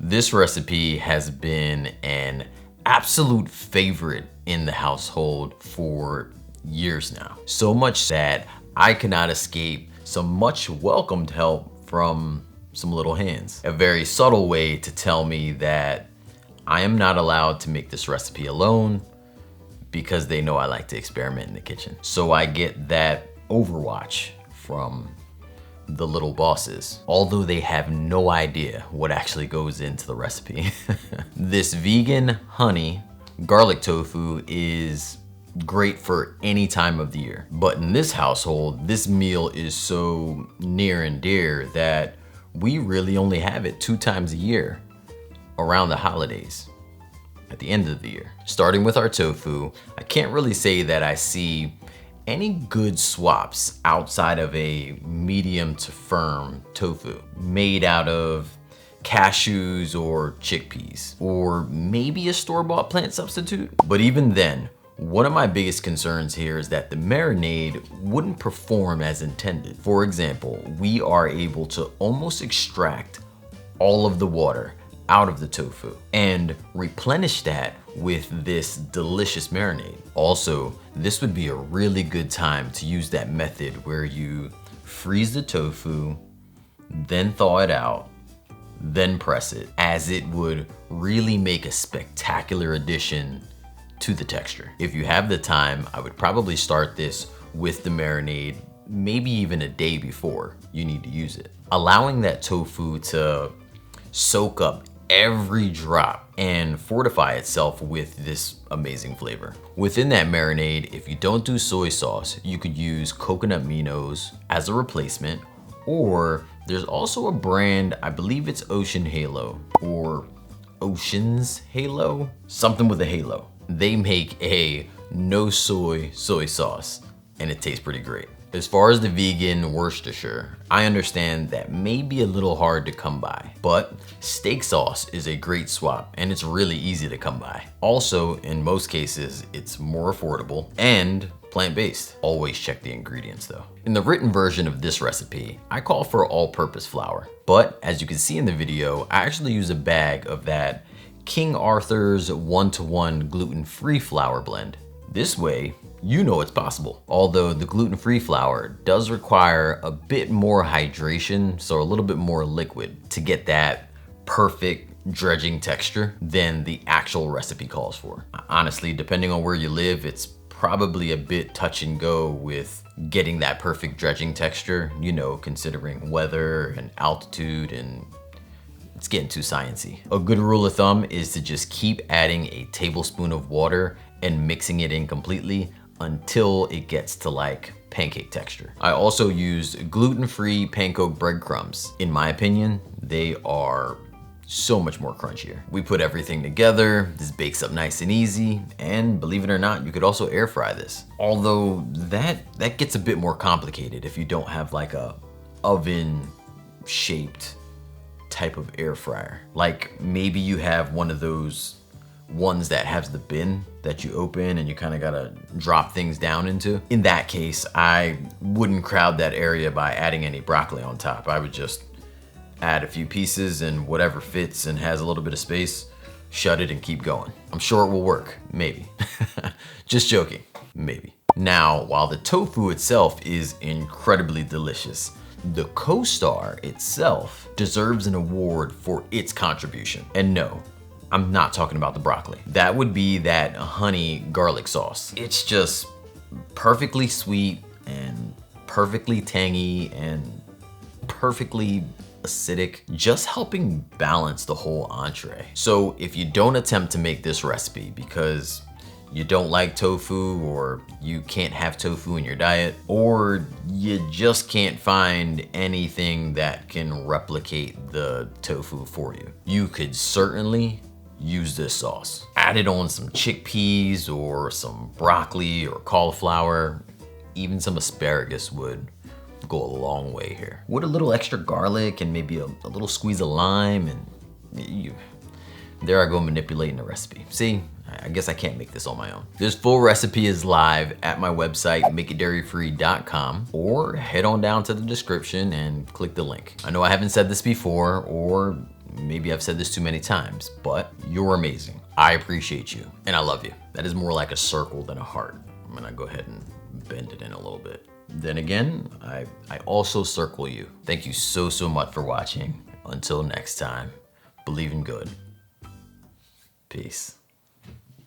This recipe has been an absolute favorite in the household for years now. So much that I cannot escape some much welcomed help from some little hands. A very subtle way to tell me that I am not allowed to make this recipe alone because they know I like to experiment in the kitchen. So I get that overwatch from the little bosses, although they have no idea what actually goes into the recipe. This vegan honey garlic tofu is great for any time of the year. But in this household, this meal is so near and dear that we really only have it 2 times a year around the holidays at the end of the year. Starting with our tofu, I can't really say that I see any good swaps outside of a medium to firm tofu made out of cashews or chickpeas, or maybe a store-bought plant substitute. But even then, one of my biggest concerns here is that the marinade wouldn't perform as intended. For example, we are able to almost extract all of the water out of the tofu and replenish that with this delicious marinade. Also, this would be a really good time to use that method where you freeze the tofu, then thaw it out, then press it, as it would really make a spectacular addition to the texture. If you have the time, I would probably start this with the marinade, maybe even a day before you need to use it. Allowing that tofu to soak up every drop and fortify itself with this amazing flavor. Within that marinade, if you don't do soy sauce, you could use coconut minos as a replacement, or there's also a brand, I believe it's Ocean Halo or Ocean's Halo, something with a halo. They make a no soy sauce and it tastes pretty great. As far as the vegan Worcestershire, I understand that may be a little hard to come by, but steak sauce is a great swap and it's really easy to come by. Also, in most cases, it's more affordable and plant-based. Always check the ingredients though. In the written version of this recipe, I call for all-purpose flour, but as you can see in the video, I actually use a bag of that King Arthur's 1-to-1 gluten-free flour blend. This way, you know it's possible. Although the gluten-free flour does require a bit more hydration, so a little bit more liquid to get that perfect dredging texture than the actual recipe calls for. Honestly, depending on where you live, it's probably a bit touch and go with getting that perfect dredging texture, you know, considering weather and altitude, and it's getting too sciencey. A good rule of thumb is to just keep adding a tablespoon of water and mixing it in completely until it gets to like pancake texture. I also used gluten-free panko breadcrumbs. In my opinion, they are so much more crunchier. We put everything together, this bakes up nice and easy, and believe it or not, you could also air fry this. Although that gets a bit more complicated if you don't have like a oven shaped type of air fryer. Like maybe you have one of those ones that has the bin that you open and you kind of gotta drop things down into. In that case, I wouldn't crowd that area by adding any broccoli on top. I would just add a few pieces and whatever fits and has a little bit of space, shut it and keep going. I'm sure it will work, maybe. Just joking, maybe. Now, while the tofu itself is incredibly delicious, the co-star itself deserves an award for its contribution. And no, I'm not talking about the broccoli. That would be that honey garlic sauce. It's just perfectly sweet and perfectly tangy and perfectly acidic, just helping balance the whole entree. So if you don't attempt to make this recipe because you don't like tofu, or you can't have tofu in your diet, or you just can't find anything that can replicate the tofu for you, you could certainly use this sauce. Add it on some chickpeas or some broccoli or cauliflower, even some asparagus would go a long way here. With a little extra garlic and maybe a little squeeze of lime, and there I go manipulating the recipe. See, I guess I can't make this on my own. This full recipe is live at my website, makeitdairyfree.com, or head on down to the description and click the link. I know I haven't said this before, or Maybe I've said this too many times, but you're amazing. I appreciate you and I love you. That is more like a circle than a heart. I'm gonna go ahead and bend it in a little bit. Then again, I also circle you. Thank you so much for watching. Until next time, believe in good. Peace.